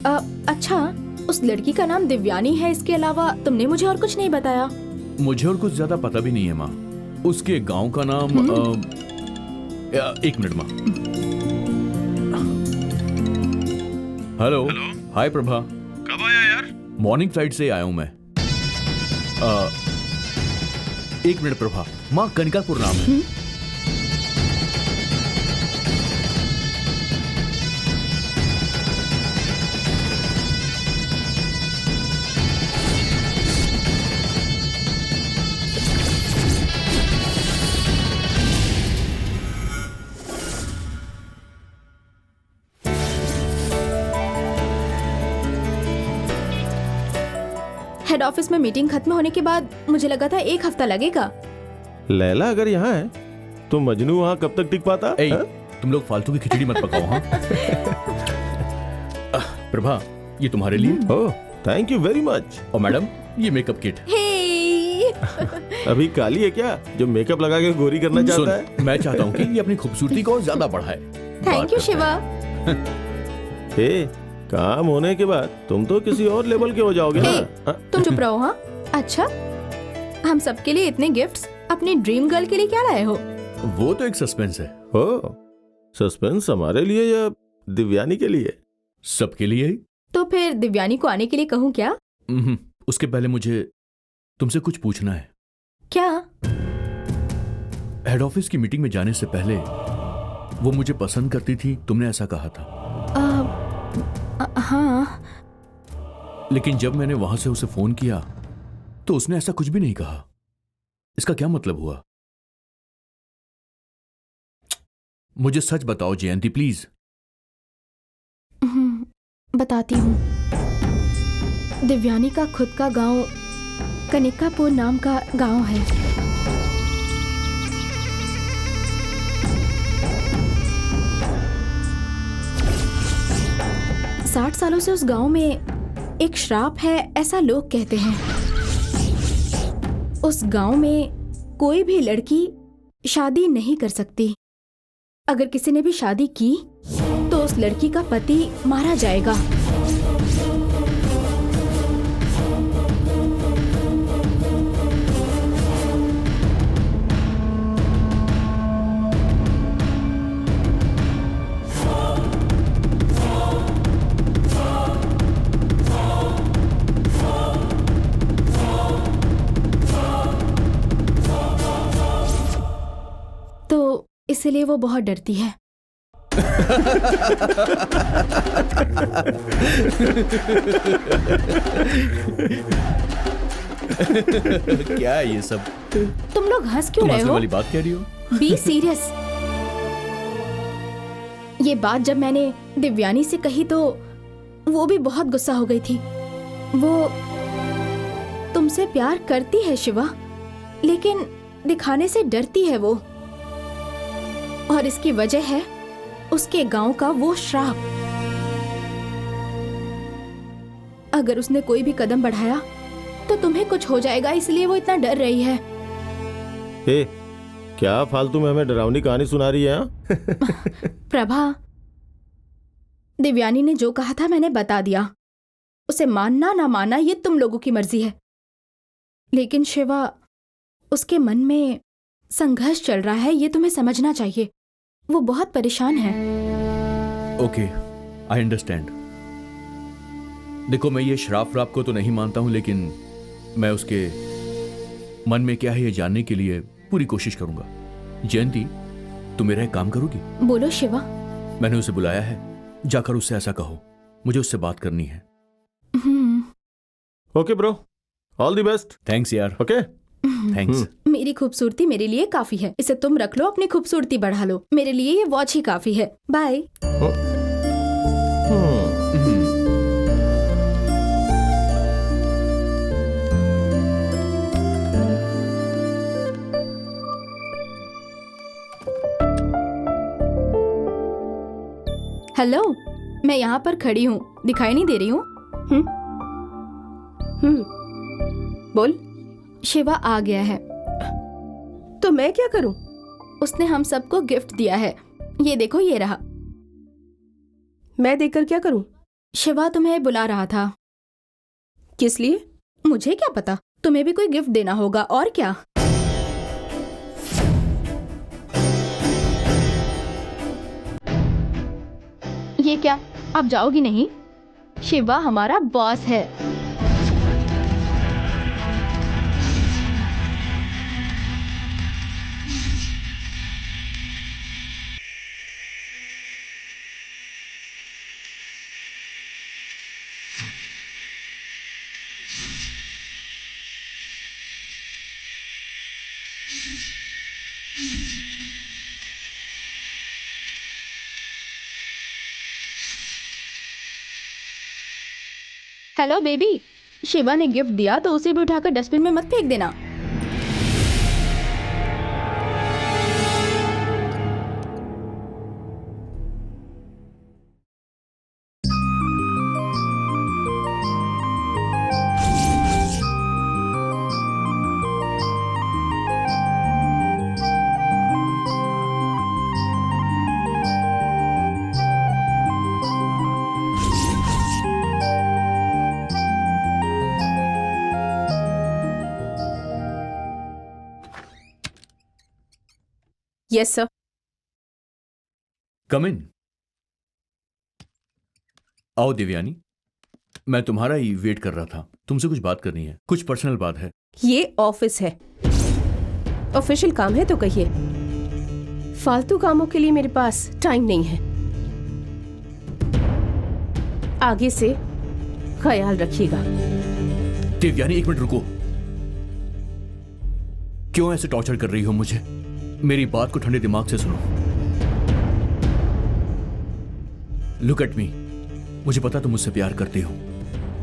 अच्छा, उस लड़की का नाम दिव्यानी है, इसके अलावा तुमने मुझे और कुछ नहीं बताया। मुझे और कुछ ज्यादा पता भी नहीं है माँ। उसके गांव का नाम एक मिनट माँ। हेलो। हाय प्रभा। कब आया यार? मॉर्निंग फ्लाइट से आया हूं मैं। एक मिनट प्रभा, माँ कनिकापुर नाम है। हेड ऑफिस में मीटिंग खत्म होने के बाद मुझे लगा था 1 हफ्ता लगेगा। लैला अगर यहाँ है तो मजनू वहाँ कब तक टिक पाता? ए, तुम लोग फालतू की खिचड़ी मत पकाओ। हाँ प्रभा, ये तुम्हारे लिए। ओह, थैंक यू वेरी मच। और मैडम, ये मेकअप किट। हे अभी काली है क्या जो मेकअप लगा के गोरी करना चाहता है? सुन, मैं चाहता हूँ कि ये अपनी खूबसूरती को और ज्यादा बढ़ाए। Thank you Shiva. हे, काम होने के बाद तुम तो किसी और लेवल के हो जाओगे ना। हाँ? तुम चुप रहो। हाँ, अच्छा, हम सबके लिए इतने गिफ्ट्स अपनी ड्रीम गर्ल के लिए क्या लाए हो? वो तो एक सस्पेंस है। ओ, सस्पेंस हमारे लिए या दिव्यानी के लिए? सबके लिए ही। तो फिर दिव्यानी को आने के लिए कहूँ क्या? उसके पहले मुझे तुमसे कुछ पूछना है। क्या? हेड ऑफिस की मीटिंग में जाने से पहले वो मुझे पसंद करती थी, तुमने ऐसा कहा था। हाँ। लेकिन जब मैंने वहां से उसे फोन किया तो उसने ऐसा कुछ भी नहीं कहा। इसका क्या मतलब हुआ? मुझे सच बताओ जयंती, प्लीज। बताती हूँ। दिव्यानी का खुद का गांव कनिकापुर नाम का गांव है। साठ सालों से उस गांव में एक श्राप है, ऐसा लोग कहते हैं। उस गांव में कोई भी लड़की शादी नहीं कर सकती। अगर किसी ने भी शादी की तो उस लड़की का पति मारा जाएगा। तो इसलिए वो बहुत डरती है। क्या है ये सब? तुम लोग हंस क्यों तुम रहे हंसने हो? वाली बात कह रही हो? Be serious. ये बात जब मैंने दिव्यानी से कही तो वो भी बहुत गुस्सा हो गई थी। वो तुमसे प्यार करती है शिवा, लेकिन दिखाने से डरती है वो। और इसकी वजह है उसके गांव का वो श्राप। अगर उसने कोई भी कदम बढ़ाया तो तुम्हें कुछ हो जाएगा, इसलिए वो इतना डर रही है। हे, क्या फालतू में हमें डरावनी कहानी सुना रही है? हाँ? प्रभा, दिव्यानी ने जो कहा था मैंने बता दिया। उसे मानना ना मानना ये तुम लोगों की मर्जी है। लेकिन शिवा, उसके मन में संघर्ष चल रहा है, ये तुम्हें समझना चाहिए। वो बहुत परेशान है। Okay, I understand. देखो, मैं ये श्राप व्राप को तो नहीं मानता हूं, लेकिन मैं उसके मन में क्या है ये जानने के लिए पूरी कोशिश करूंगा। जयंती, तुम मेरा एक काम करोगी? बोलो शिवा। मैंने उसे बुलाया है, जाकर उससे ऐसा कहो, मुझे उससे बात करनी है। Okay bro, all the best. Thanks यार। Okay, thanks. मेरी खूबसूरती मेरे लिए काफी है, इसे तुम रख लो, अपनी खूबसूरती बढ़ा लो। मेरे लिए ये वॉच ही काफी है। बाय। हेलो, मैं यहाँ पर खड़ी हूँ, दिखाई नहीं दे रही हूँ? बोल। शिवा आ गया है। तो मैं क्या करूं? उसने हम सबको गिफ्ट दिया है। ये देखो, ये रहा। मैं देकर क्या करूं? शिवा तुम्हें बुला रहा था। किस लिए? मुझे क्या पता, तुम्हें भी कोई गिफ्ट देना होगा और क्या। ये क्या, आप जाओगी नहीं? शिवा हमारा बॉस है। हेलो बेबी, शिवा ने गिफ्ट दिया तो उसे भी उठाकर डस्टबिन में मत फेंक देना। Yes sir. Come in. आओ दिव्यानी, मैं तुम्हारा ही वेट कर रहा था। तुमसे कुछ बात करनी है, कुछ पर्सनल बात है। ये ऑफिस है, ऑफिशियल काम है तो कहिए। फालतू कामों के लिए मेरे पास टाइम नहीं है। आगे से ख्याल रखिएगा। दिव्यानी एक मिनट रुको। क्यों ऐसे टॉर्चर कर रही हो मुझे? मेरी बात को ठंडे दिमाग से सुनो। Look at me. मुझे पता तुम मुझसे प्यार करते हो।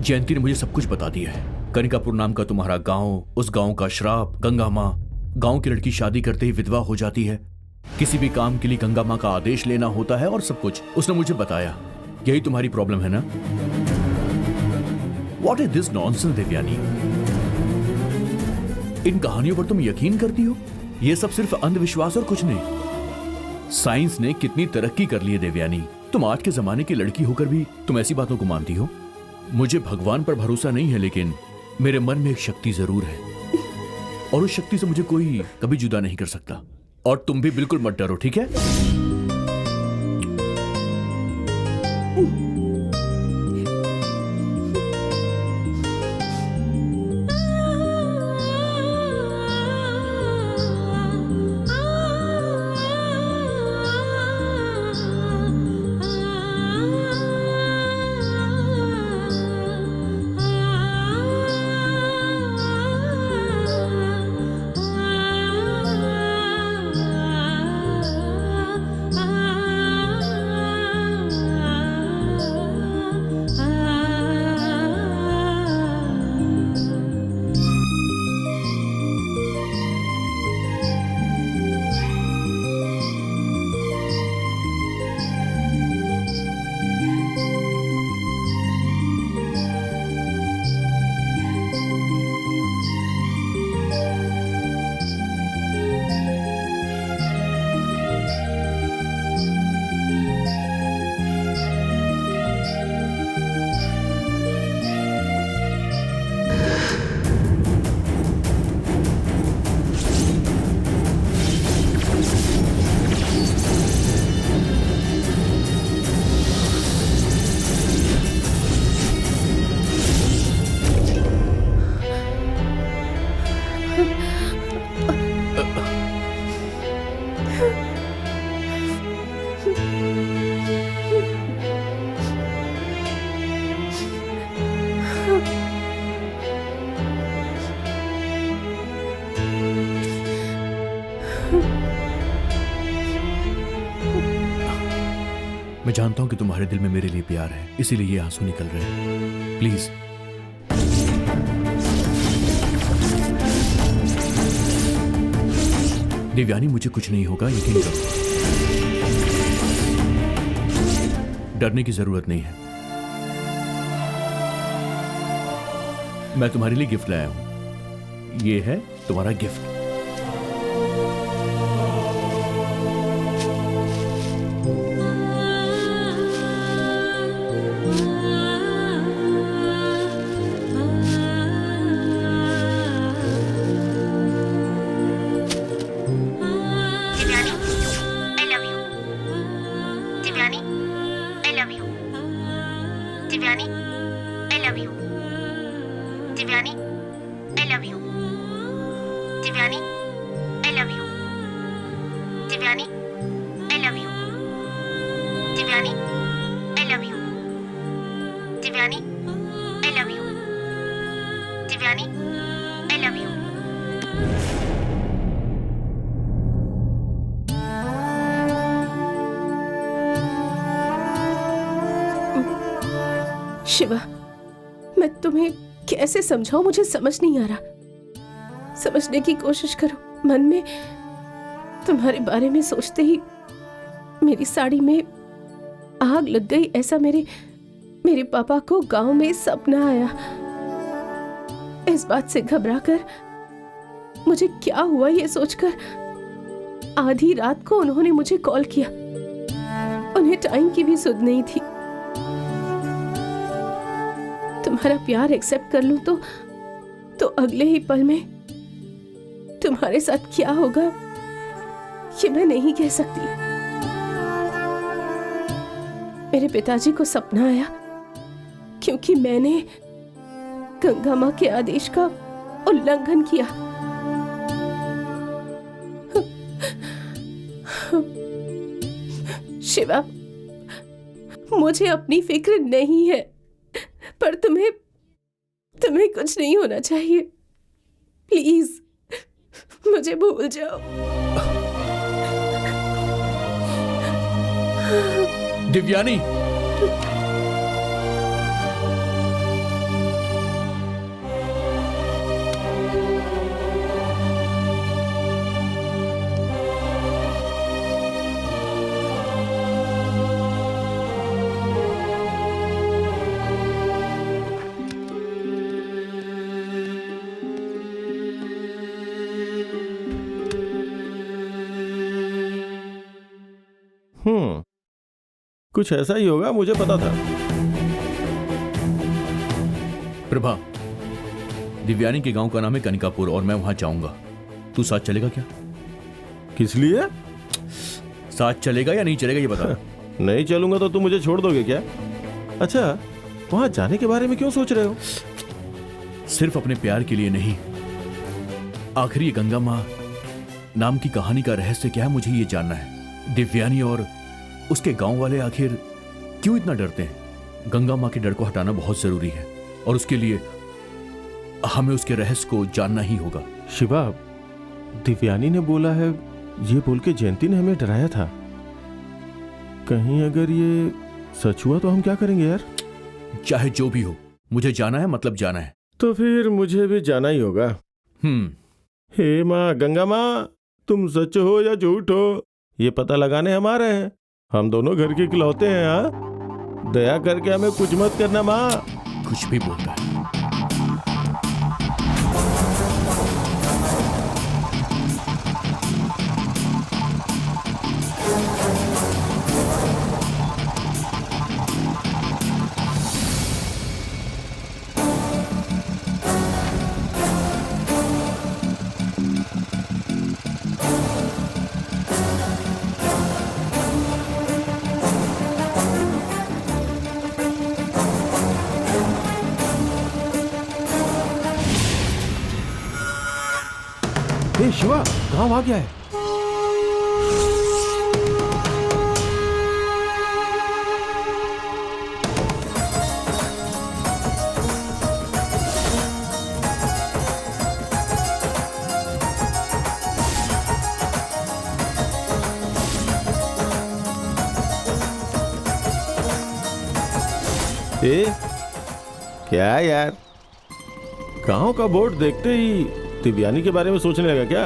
जयंती ने मुझे सब कुछ बता दिया है। कनिकापुर नाम का तुम्हारा गांव, उस गांव का श्राप, गंगा माँ। गांव की लड़की शादी करते ही विधवा हो जाती है। किसी भी काम के लिए गंगा माँ का आदेश लेना होता है और सब कुछ उसने मुझे बताया। यही तुम्हारी प्रॉब्लम है ना? What is this nonsense, Divyani? इन कहानियों पर तुम यकीन करती हो? ये सब सिर्फ अंधविश्वास और कुछ नहीं। साइंस ने कितनी तरक्की कर ली है दिव्यानी। तुम आज के जमाने की लड़की होकर भी तुम ऐसी बातों को मानती हो? मुझे भगवान पर भरोसा नहीं है, लेकिन मेरे मन में एक शक्ति जरूर है और उस शक्ति से मुझे कोई कभी जुदा नहीं कर सकता। और तुम भी बिल्कुल मत डरो, ठीक है? मैं जानता हूं कि तुम्हारे दिल में मेरे लिए प्यार है, इसीलिए ये आंसू निकल रहे हैं। प्लीज दिव्यानी, मुझे कुछ नहीं होगा, यकीन करो। डरने की जरूरत नहीं है। मैं तुम्हारे लिए गिफ्ट लाया हूं। ये है तुम्हारा gift. Divyani I love you. Divyani I love you. Divyani I love you. Divyani I love you. Divyani I love you. Divyani I love you. Divyani I love you. Shiva, मैं तुम्हें कैसे समझाऊं, मुझे समझ नहीं आ रहा। समझने की कोशिश करो। मन में तुम्हारे बारे में सोचते ही मेरी साड़ी में आग लग गई। ऐसा मेरे पापा को गांव में सपना आया। इस बात से घबराकर मुझे क्या हुआ ये सोचकर आधी रात को उन्होंने मुझे कॉल किया। उन्हें टाइम की भी सुध नहीं थी। तुम्हारा प्यार एक्सेप्ट कर लूं तो अगले ही पल में तुम्हारे साथ क्या होगा ये मैं नहीं कह सकती। मेरे पिताजी को सपना आया क्योंकि मैंने गंगा मां के आदेश का उल्लंघन किया। शिवा, मुझे अपनी फिक्र नहीं है, पर तुम्हें कुछ नहीं होना चाहिए। प्लीज मुझे भूल जाओ। दिव्यानी, कुछ ऐसा ही होगा, मुझे पता था। प्रभा, दिव्यानी के गांव का नाम है कनिकापुर और मैं वहां जाऊंगा। तू साथ चलेगा क्या? किस लिए? साथ चलेगा या नहीं चलेगा ये बता। नहीं चलूंगा तो तुम मुझे छोड़ दोगे क्या? अच्छा, वहां जाने के बारे में क्यों सोच रहे हो? सिर्फ अपने प्यार के लिए नहीं, आखिर ये गंगा मां नाम की कहानी का रहस्य क्या है मुझे ये जानना है। दिव्यानी और उसके गांव वाले आखिर क्यों इतना डरते हैं? गंगा मां के डर को हटाना बहुत जरूरी है और उसके लिए हमें उसके रहस्य को जानना ही होगा। शिवा, दिव्यानी ने बोला है, ये बोल के जयंती ने हमें डराया था। कहीं अगर ये सच हुआ तो हम क्या करेंगे यार? चाहे जो भी हो, मुझे जाना है, मतलब जाना है। तो फिर मुझे भी जाना ही होगा। हे माँ गंगा माँ, तुम सच हो या झूठ हो ये पता लगाने हम आ रहे हैं। हम दोनों घर के इकलौते हैं। हाँ, दया करके हमें कुछ मत करना माँ। कुछ भी बोलता है। हे शिवा, गांव आ गया है। क्या यार, गांव का बोर्ड देखते ही दिव्यानी के बारे में सोचने लगा क्या?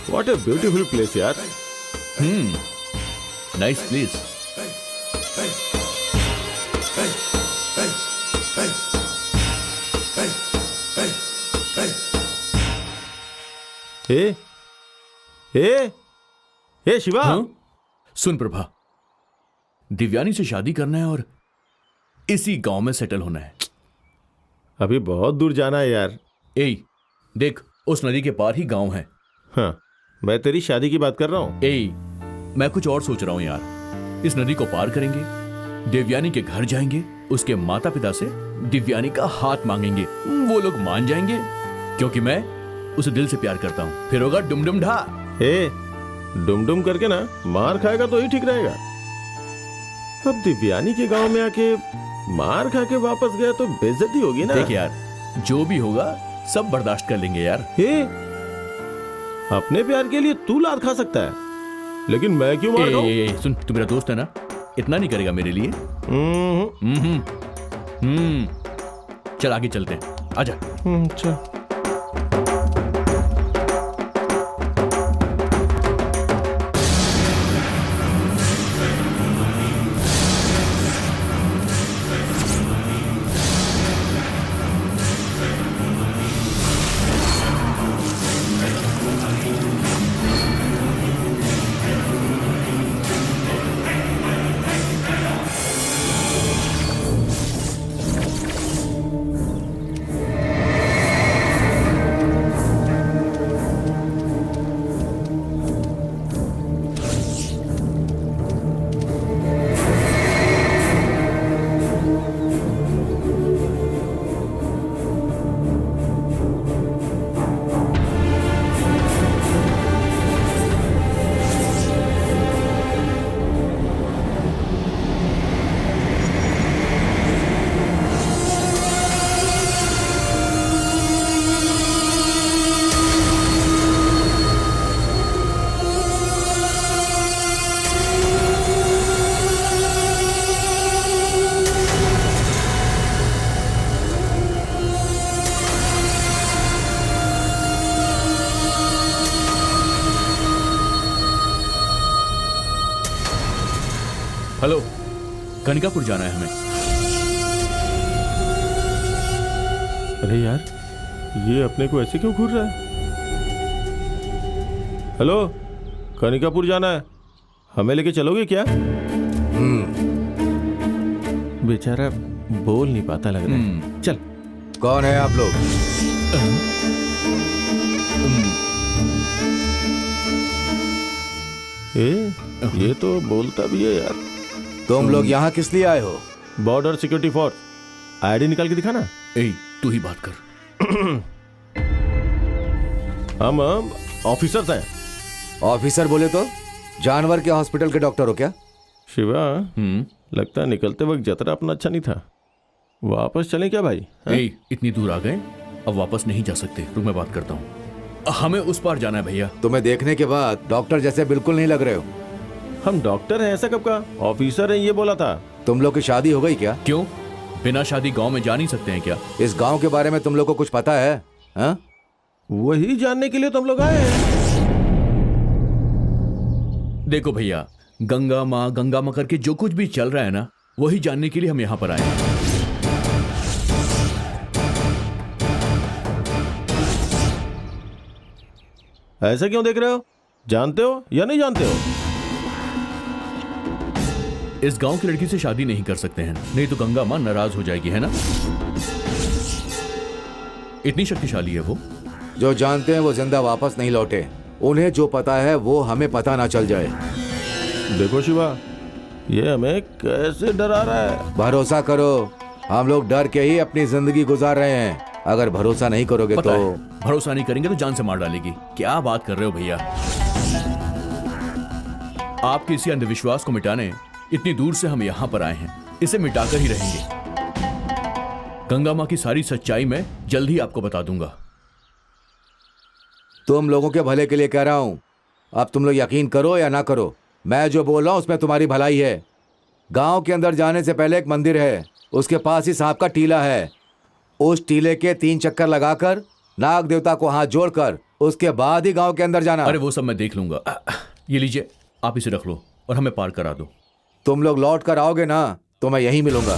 What a beautiful place यार। Nice place. ए हे शिवा, हाँ? सुन प्रभा, दिव्यानी से शादी करना है और इसी गांव में सेटल होना है। अभी बहुत दूर जाना है यार। ए देख, उस नदी के पार ही गांव है। हाँ, मैं तेरी शादी की बात कर रहा हूँ। ए मैं कुछ और सोच रहा हूं यार। इस नदी को पार करेंगे, देवयानी के घर जाएंगे, उसके माता पिता से दिव्यानी का हाथ मांगेंगे। वो लोग मान जाएंगे क्योंकि मैं उसे दिल से प्यार करता हूं। फिर होगा डुम डुम ढा। ए, डुम डुम करके ना मार खाएगा तो ही ठीक रहेगा। अब दिव्यानी के गांव में आके मार खा के वापस गया तो बेइज्जती होगी ना। देख यार, जो भी होगा सब बर्दाश्त कर लेंगे यार। हे, अपने प्यार के लिए तू लात खा सकता है, लेकिन मैं क्यों मार खाऊं? सुन, तू मेरा दोस्त है ना, इतना नहीं करेगा मेरे लिए। चल आगे चलते हैं, आजा। चल। हेलो, कनिकापुर जाना है हमें। अरे यार, ये अपने को ऐसे क्यों घूर रहा है? हेलो, कनिकापुर जाना है, हमें लेके चलोगे क्या? बेचारा बोल नहीं पाता लग रहा है। चल। कौन है आप लोग? ये तो बोलता भी है यार। तुम लोग यहाँ किस लिए आए हो? Border security force. आईडी निकाल के दिखाना। ए तू ही बात कर। हम ऑफिसर्स हैं। ऑफिसर बोले तो जानवर के हॉस्पिटल के डॉक्टर हो क्या? शिवा, लगता है निकलते वक्त जतरा अपना अच्छा नहीं था। वापस चलें क्या भाई? ए इतनी दूर आ गए, अब वापस नहीं जा सकते। रुक मैं बात करता हूँ। हमें उस पार जाना है भैया। तुम्हें देखने के बाद डॉक्टर जैसे बिल्कुल नहीं लग रहे हो। हम डॉक्टर हैं ऐसा कब कहा? ऑफिसर हैं ये बोला था। तुम लोग की शादी हो गई क्या? क्यों, बिना शादी गांव में जा नहीं सकते हैं क्या? इस गांव के बारे में तुम लोग को कुछ पता है? हा? वही जानने के लिए तुम लोग आए हैं। देखो भैया, गंगा माँ करके जो कुछ भी चल रहा है ना, वही जानने के लिए हम यहाँ पर आए हैं। ऐसा क्यों देख रहे हो? जानते हो या नहीं जानते हो? इस गांव की लड़की से शादी नहीं कर सकते हैं, नहीं तो गंगा माँ नाराज हो जाएगी, है ना? इतनी शक्तिशाली है वो। जो जानते हैं वो जिंदा वापस नहीं लौटे। उन्हें जो पता है वो हमें पता ना चल जाए। देखो शिवा, ये हमें कैसे डरा रहा है। भरोसा करो, हम लोग डर के ही अपनी जिंदगी गुजार रहे हैं। अगर भरोसा नहीं करोगे पता तो है, भरोसा नहीं करेंगे तो जान से मार डालेगी। क्या बात कर रहे हो भैया? आपके इसी अंधविश्वास को मिटाने इतनी दूर से हम यहाँ पर आए हैं। इसे मिटाकर ही रहेंगे। गंगा माँ की सारी सच्चाई मैं जल्द ही आपको बता दूंगा। तुम लोगों के भले के लिए कह रहा हूं। अब तुम लोग यकीन करो या ना करो, मैं जो बोल रहा हूं उसमें तुम्हारी भलाई है। गांव के अंदर जाने से पहले एक मंदिर है, उसके पास ही सांप का टीला है। उस टीले के 3 चक्कर लगाकर नाग देवता को हाथ जोड़कर उसके बाद ही गांव के अंदर जाना। अरे वो सब मैं देख लूंगा। ये लीजिए, आप इसे रख लो और हमें पार करा दो। तुम लोग लौट कर आओगे ना तो मैं यहीं मिलूंगा।